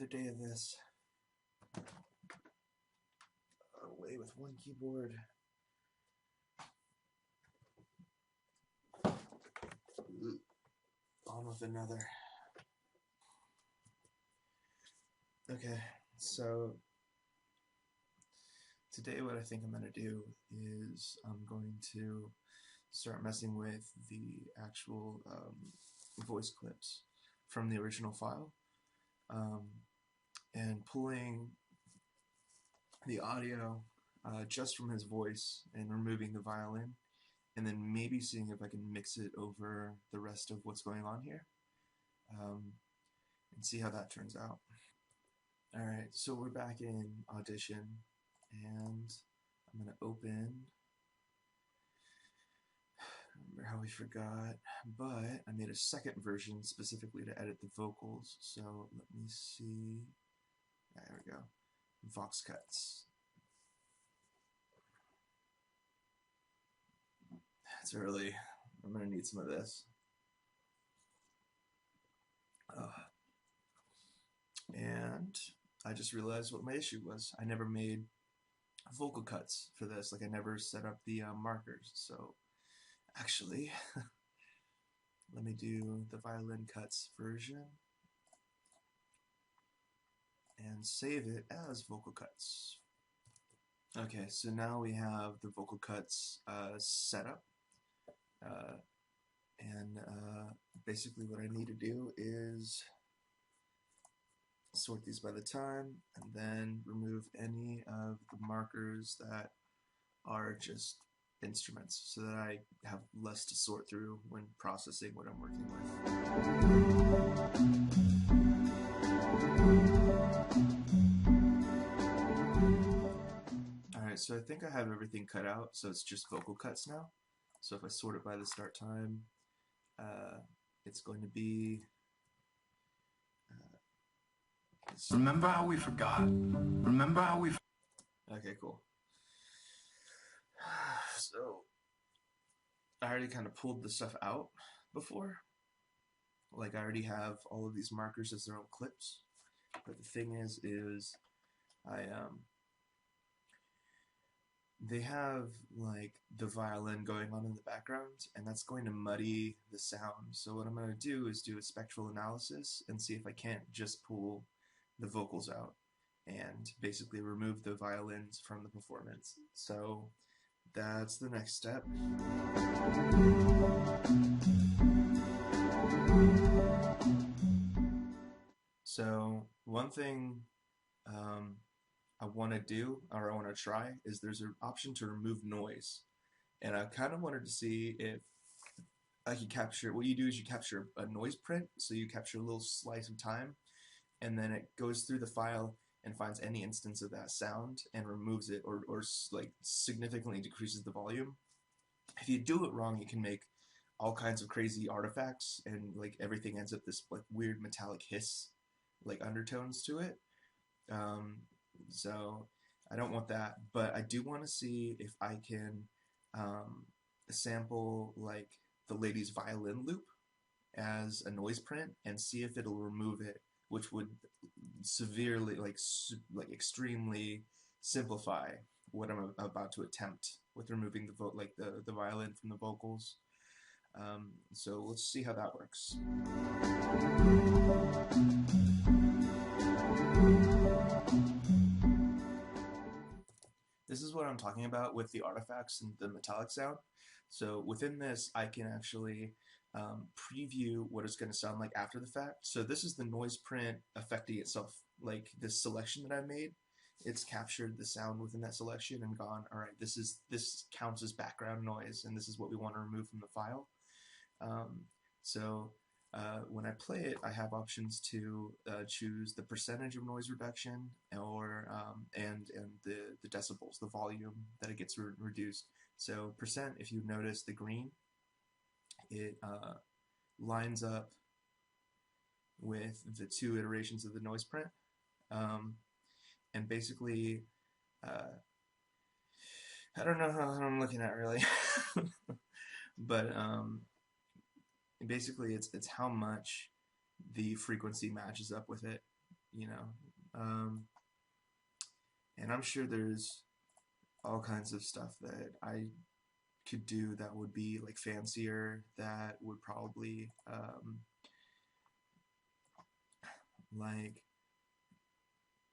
Another day of this. Away with one keyboard. On with another. Okay, so today what I think I'm going to do is I'm going to start messing with the actual voice clips from the original file and pulling the audio just from his voice and removing the violin, and then maybe seeing if I can mix it over the rest of what's going on here and see how that turns out. Alright, so we're back in Audition, and I'm going to open. Remember how we forgot, but I made a second version specifically to edit the vocals, so let me see. There we go. Vox cuts. It's early. I'm going to need some of this. And I just realized what my issue was. I never made vocal cuts for this. Like, I never set up the markers. So actually, let me do the violin cuts version and save it as vocal cuts. Okay, so now we have the vocal cuts set up. Basically what I need to do is sort these by the time and then remove any of the markers that are just instruments so that I have less to sort through when processing what I'm working with. Alright, so I think I have everything cut out, so it's just vocal cuts now. So if I sort it by the start time, it's going to be... Remember how we forgot? Remember how we... Okay, cool. So, I already kind of pulled the stuff out before. Like, I already have all of these markers as their own clips. But the thing is they have, like, the violin going on in the background, and that's going to muddy the sound. So what I'm going to do is do a spectral analysis and see if I can't just pull the vocals out and basically remove the violins from the performance. So that's the next step. So one thing I want to do, or I want to try, is there's an option to remove noise. And I kind of wanted to see if I could capture, what you do is you capture a noise print, so you capture a little slice of time, and then it goes through the file and finds any instance of that sound and removes it, or like significantly decreases the volume. If you do it wrong, you can make all kinds of crazy artifacts, and like everything ends up this like weird metallic hiss, like undertones to it. So I don't want that, but I do want to see if I can sample like the lady's violin loop as a noise print and see if it'll remove it, which would severely, like extremely simplify what I'm about to attempt with removing the violin from the vocals. So let's see how that works. This is what I'm talking about with the artifacts and the metallic sound. So within this, I can actually preview what it's going to sound like after the fact. So this is the noise print affecting itself, like this selection that I made. It's captured the sound within that selection and gone, all right, this counts as background noise, and this is what we want to remove from the file. When I play it, I have options to choose the percentage of noise reduction, or and the decibels, the volume that it gets reduced. So percent, if you notice the green, it lines up with the two iterations of the noise print, and basically, I don't know how I'm looking at really, but basically it's how much the frequency matches up with it. you know. And I'm sure there's all kinds of stuff that I could do that would be like fancier, that would probably like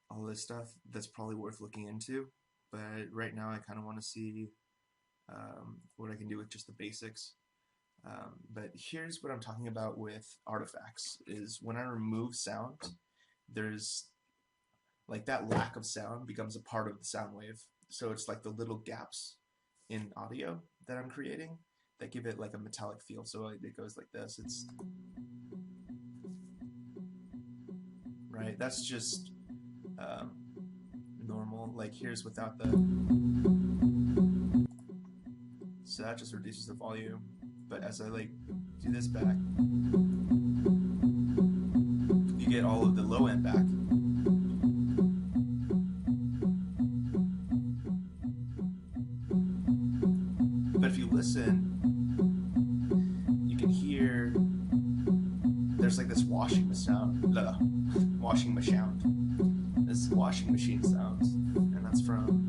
all this stuff that's probably worth looking into. But right now, I kind of want to see what I can do with just the basics. But here's what I'm talking about with artifacts: is when I remove sound, there's like that lack of sound becomes a part of the sound wave. So it's like the little gaps in audio that I'm creating that give it like a metallic feel. So it goes like this. It's right. That's just um, normal. Like here's without the. So that just reduces the volume. But as I like do this back, you get all of the low end back. But if you listen, you can hear there's like this washing sound, washing machine, this washing machine sounds, and that's from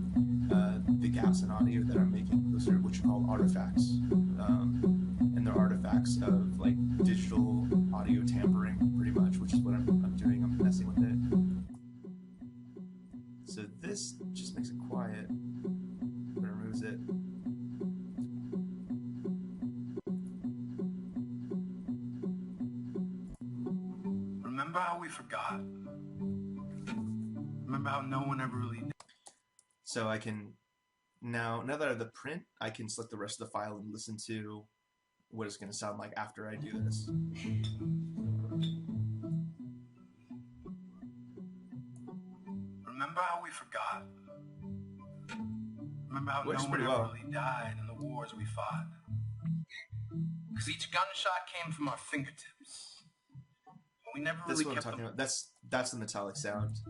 the gaps in audio that I'm making. Those are what you call artifacts, and they're artifacts of like digital audio tampering, pretty much, which is what I'm doing. I'm messing with it. So this just makes it quiet, but it removes it. Remember how we forgot? Remember how no one ever really did? So I can now that I have the print, I can select the rest of the file and listen to what it's going to sound like after I do this. Remember how we forgot? Remember how Works no one pretty ever well. really died in the wars we fought? Because each gunshot came from our fingertips. We never That's really what I'm kept talking them. about. That's the metallic sound.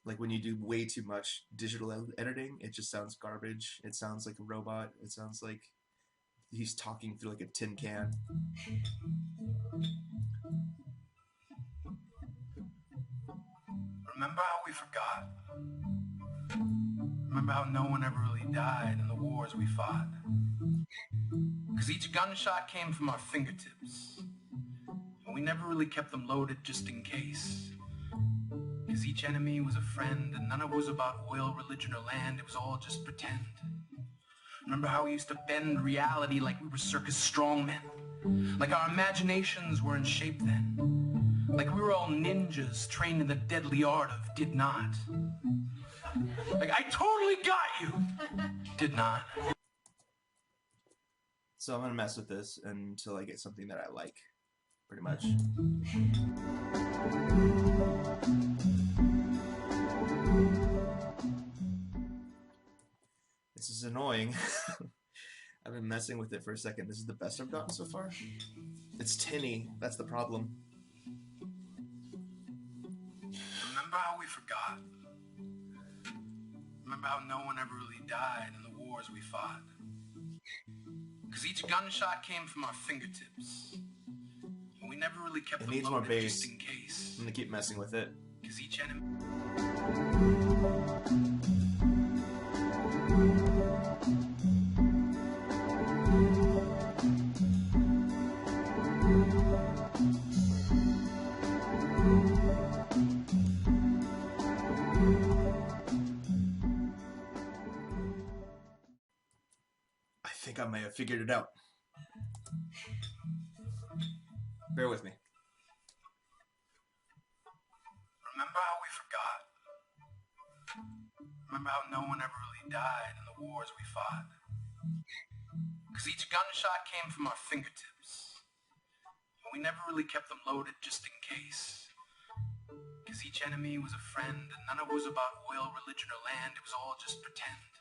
Like when you do way too much digital editing, it just sounds garbage. It sounds like a robot. It sounds like he's talking through like a tin can. Remember how we forgot? Remember how no one ever really died in the wars we fought? Because each gunshot came from our fingertips. And we never really kept them loaded just in case. Because each enemy was a friend, and none of it was about oil, religion, or land. It was all just pretend. Remember how we used to bend reality like we were circus strongmen? Like our imaginations were in shape then. Like we were all ninjas trained in the deadly art of did not. Like I totally got you! Did not. So I'm gonna mess with this until I get something that I like, pretty much. This is annoying. I've been messing with it for a second. This is the best I've gotten so far. It's tinny. That's the problem. Remember how we forgot? Remember how no one ever really died in the wars we fought? Because each gunshot came from our fingertips. And we never really kept them needs more loaded bass. just in case. I'm gonna keep messing with it. Because each enemy... I think I may have figured it out. Bear with me. Remember how we forgot? Remember how no one ever really died in the wars we fought? Because each gunshot came from our fingertips. And we never really kept them loaded just in case. Because each enemy was a friend, and none of it was about oil, religion, or land. It was all just pretend.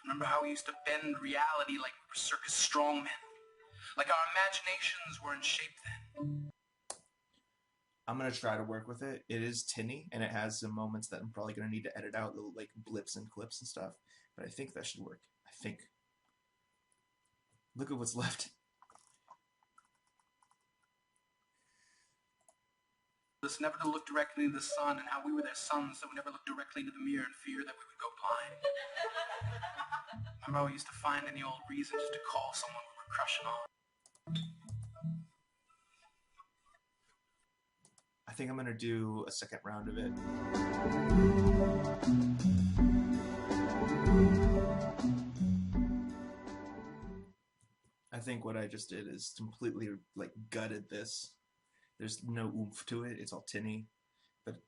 Remember how we used to bend reality like we were circus strongmen? Like our imaginations were in shape then. I'm gonna try to work with it. It is tinny, and it has some moments that I'm probably gonna need to edit out, little like blips and clips and stuff. But I think that should work. I think. Look at what's left. us never to look directly into the sun, and how we were their sons, so we never looked directly into the mirror in fear that we would go blind. Remember how we used to find any old reason just to call someone we were crushing on? I think I'm gonna do a second round of it. I think what I just did is completely like gutted this. There's no oomph to it. It's all tinny. But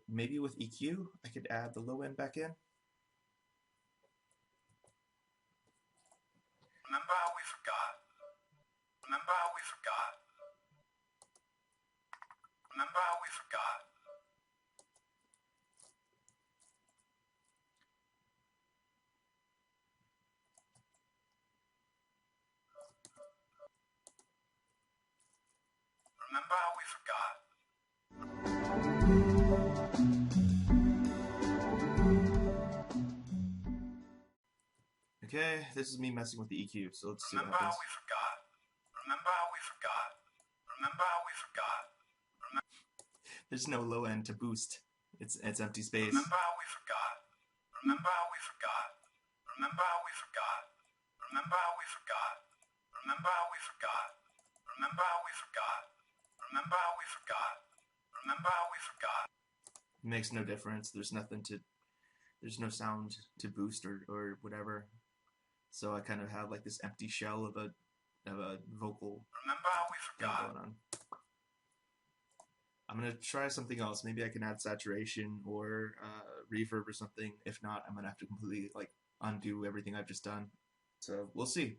maybe with EQ, I could add the low end back in. Remember how we forgot. Remember how we forgot. Remember how we forgot. Remember how we forgot. Okay, this is me messing with the EQ, so let's see what Remember how happens. we forgot. Remember how we forgot. Remember how we forgot. There's no low end to boost. It's empty space. Remember how we forgot. Remember how we forgot. Remember how we forgot. Remember how we forgot. Remember how we forgot. Remember how we forgot. Remember how we forgot. Remember how we forgot. It makes no difference. There's no sound to boost or whatever. So I kind of have like this empty shell of a vocal Remember how we thing forgot. going on. I'm gonna try something else. Maybe I can add saturation or reverb or something. If not, I'm gonna have to completely like undo everything I've just done. So we'll see.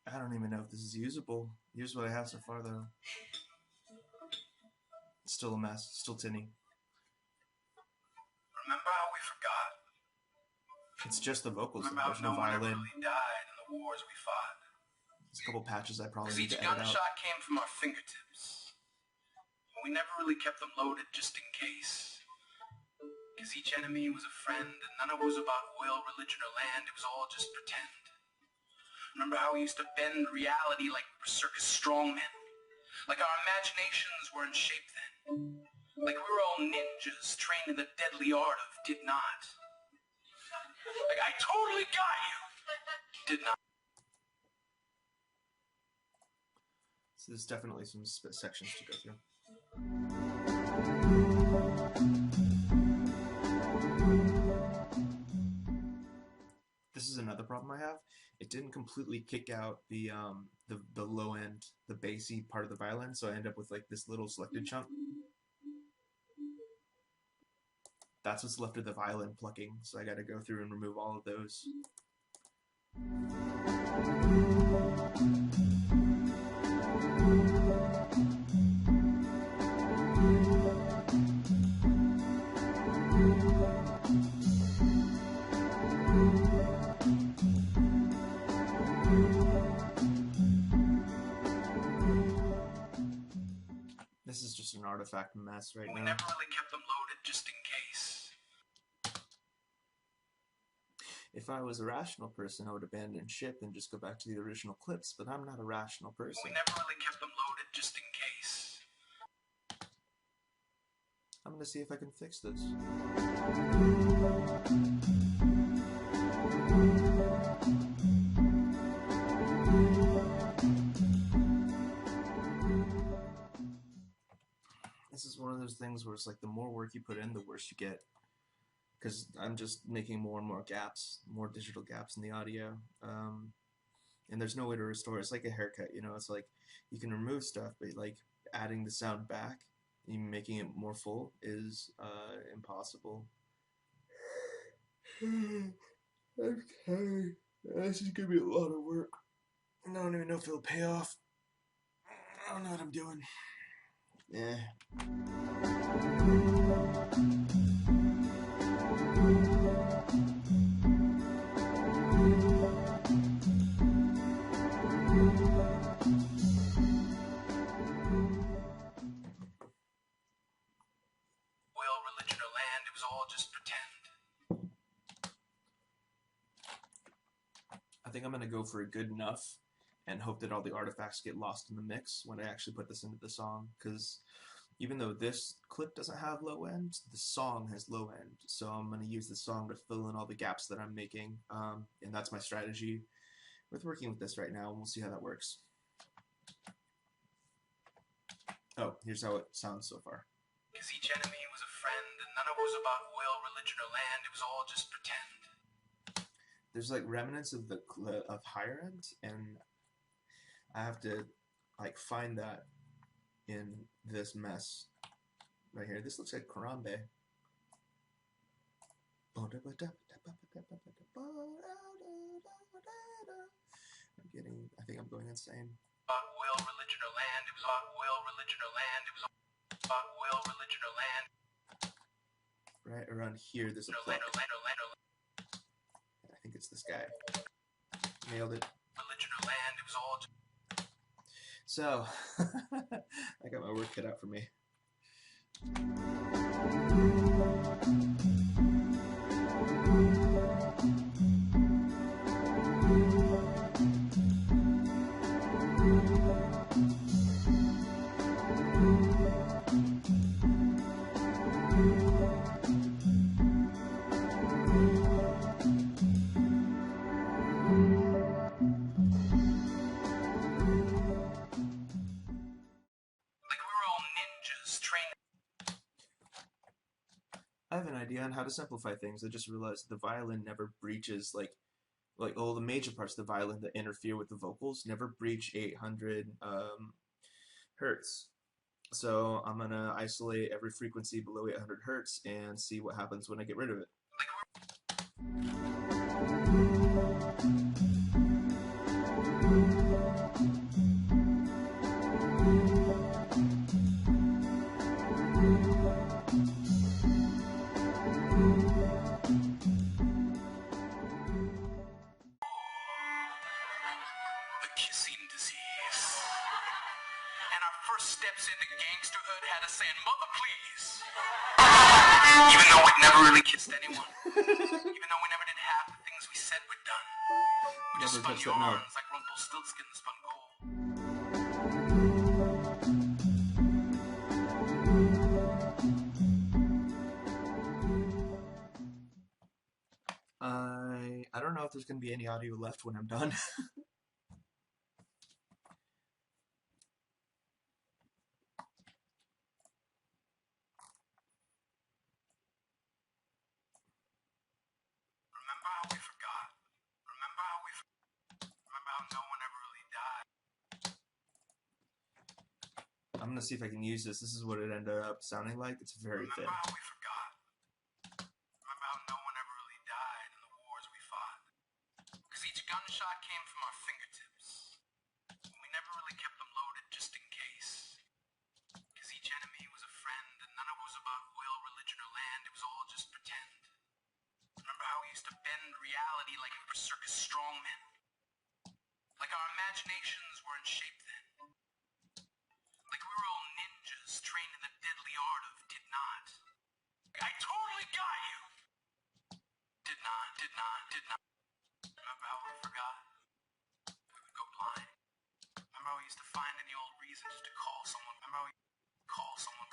I don't even know if this is usable. Here's what I have so far though. It's still a mess, still tinny. Remember how we forgot. It's just the vocals. Remember how There's no no one ever violin. really died in the wars we fought. There's a couple patches I probably Because need each to edit out. gunshot came from our fingertips. We never really kept them loaded just in case. Because each enemy was a friend, and none of it was about oil, religion, or land. It was all just pretend. Remember how we used to bend reality like circus strongmen? Like our imaginations were in shape then. Like we were all ninjas trained in the deadly art of did not. Like I totally got you. Did not. So there's definitely some sections to go through. This is another problem I have. It didn't completely kick out the low end, the bassy part of the violin, so I end up with like this little selected chunk. That's what's left of the violin plucking, so I got to go through and remove all of those. This is just an artifact mess right now. We never really kept them loaded just in case. If I was a rational person, I would abandon ship and just go back to the original clips, but I'm not a rational person. We never really kept them loaded just in case. I'm gonna see if I can fix this. This is one of those things where it's like the more work you put in, the worse you get. Because I'm just making more and more gaps, more digital gaps in the audio. And there's no way to restore it. It's like a haircut, you know? It's like you can remove stuff, but like adding the sound back, even making it more full is impossible. Okay. This is gonna be a lot of work. I don't even know if it'll pay off. I don't know what I'm doing. Yeah. Religion, or land, it was all just pretend. think I'm going to go for a good enough and hope that all the artifacts get lost in the mix when I actually put this into the song. Because even though this clip doesn't have low end, the song has low end. So I'm going to use the song to fill in all the gaps that I'm making. And that's my strategy with working with this right now, and we'll see how that works. Oh, here's how it sounds so far. Because each enemy was a friend, and none of it was about oil, religion, or land. It was all just pretend. There's like remnants of the higher end, and I have to like find that in this mess right here. This looks like Karambe. I think I'm going insane. About oil, religion, or land. It was about oil, religion, or land. It was about oil, religion, or land. Right around here, there's a plot. I think it's this guy. Nailed it. Religion or land, it was all. So, I got my work cut out for me. I have an idea on how to simplify things. I just realized the violin never breaches like all the major parts of the violin that interfere with the vocals never breach 800 hertz. So I'm gonna isolate every frequency below 800 hertz and see what happens when I get rid of it. Steps into gangsterhood had us saying, "Mother, please." Even though we'd never really kissed anyone. Even though we never did half the things we said we'd done. We just spun yarns like Rumpelstiltskin spun gold. I don't know if there's going to be any audio left when I'm done. I'm gonna see if I can use this. This is what it ended up sounding like. It's very thin. Remember how we forgot? Remember how no one ever really died in the wars we fought? Because each gunshot came from our fingertips. We never really kept them loaded just in case. Because each enemy was a friend, and none of it was about oil, religion, or land. It was all just pretend. Remember how we used to bend reality like we were circus strongmen? Like our imaginations were in shape then. Like we were all ninjas trained in the deadly art of did not. I totally got you! Did not. Remember how we forgot? We would go blind. Remember how we used to find any old reason just to call someone? Remember how we call someone?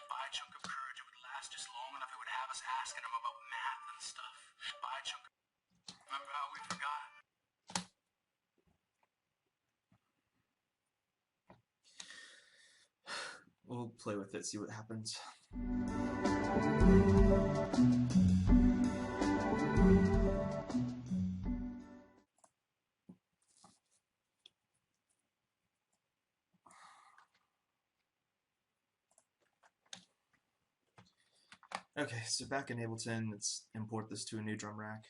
Buy a chunk of courage, it would last just long enough, it would have us asking them about math and stuff. Buy a chunk of... Remember how we forgot? We'll play with it, see what happens. Okay, so back in Ableton, let's import this to a new drum rack.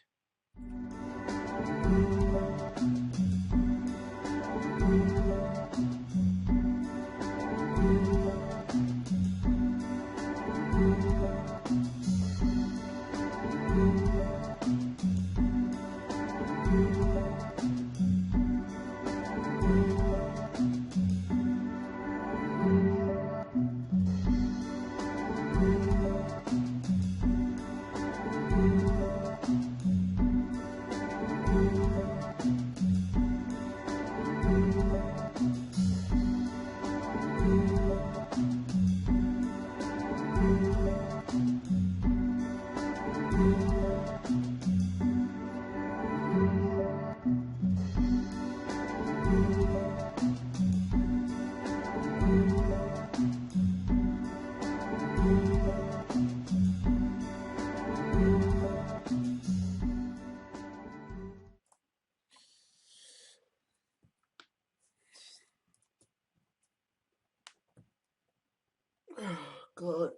God.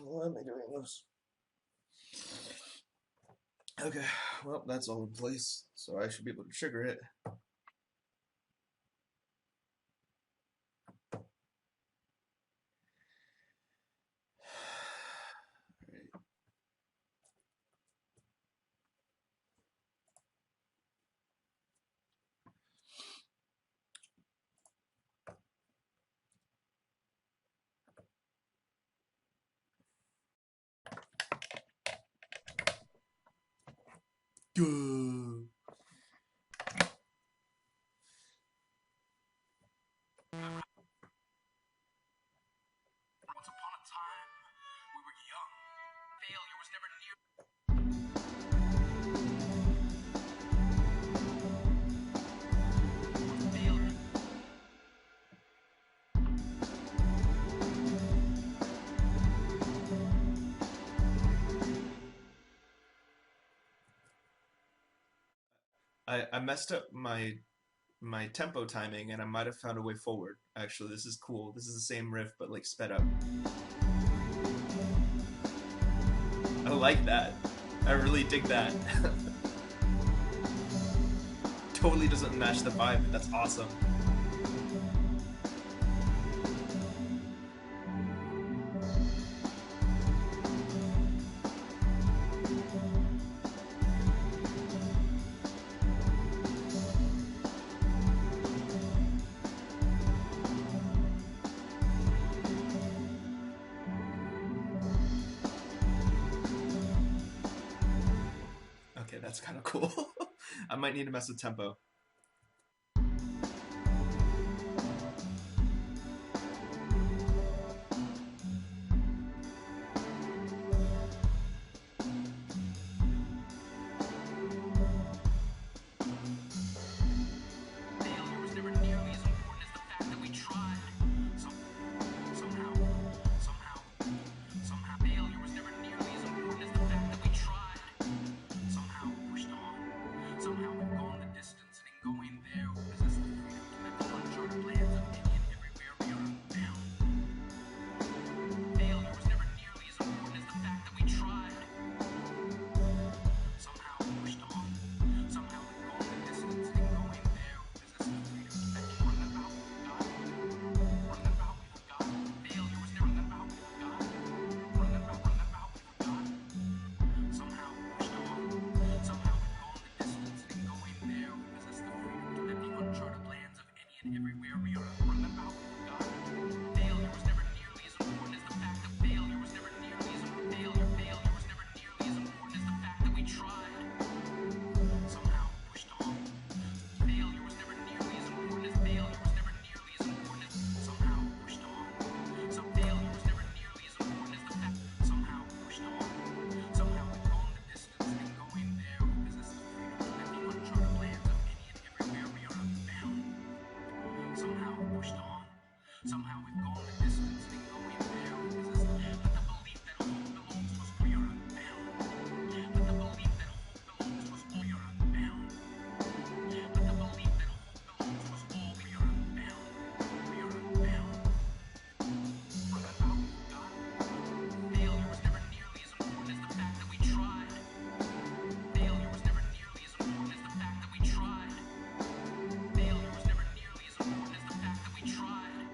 Why am I doing this? Okay, well, that's all in place, so I should be able to trigger it. Right. Once upon a time, we were young. Failure was never near. Failure. I messed up my tempo timing, and I might have found a way forward. Actually, this is cool. This is the same riff, but like sped up. I like that. I really dig that. Totally doesn't match the vibe, but that's awesome. Okay, that's kind of cool. I might need to mess with tempo. Failure was never nearly as important as the fact that we tried. Somehow, failure was never nearly as important as the fact that we tried. Somehow we pushed on. Somehow we've gone the distance, and in going there, we possess the freedom to make the uncharted lands of any and everywhere we are unbound. Failure was never nearly as important as the fact that we tried. Somehow we pushed on. Somehow we've gone the distance, and in going there, we possess the freedom to make the run about we forgot. Run about we forgot. Failure was never about we forgot. Run about we forgot. Somehow we pushed on. Somehow we've gone the distance, and in going there, we possess the freedom to live the uncharted lands of any and everywhere we are. Run about we forgot. Failure was never nearly as important as the fact that failure was never nearly as important. Failure was never nearly as important as the fact that we tried. Somehow we pushed on. Failure was never nearly as important as failure was never nearly as important as somehow we pushed on. So failure was never nearly as important as the fact somehow we pushed on. Somehow we've gone the distance, and in going there, we possess the freedom to live the uncharted lands of any and everywhere we are unbound. Somehow we pushed on. Somehow we've gone the distance, and in going there, we possess the belief that hope belongs to us, we are unbound. Let the belief that hope belongs to us, we are unbound. Let the belief that hope belongs to us all, we are unbound. We are unbound. Run about we forgot. Failure was never nearly as important as the fact that we tried. Failure was never nearly as important as the fact that we tried. Failure was never nearly as important as the fact that we tried.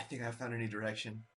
think I found a new direction.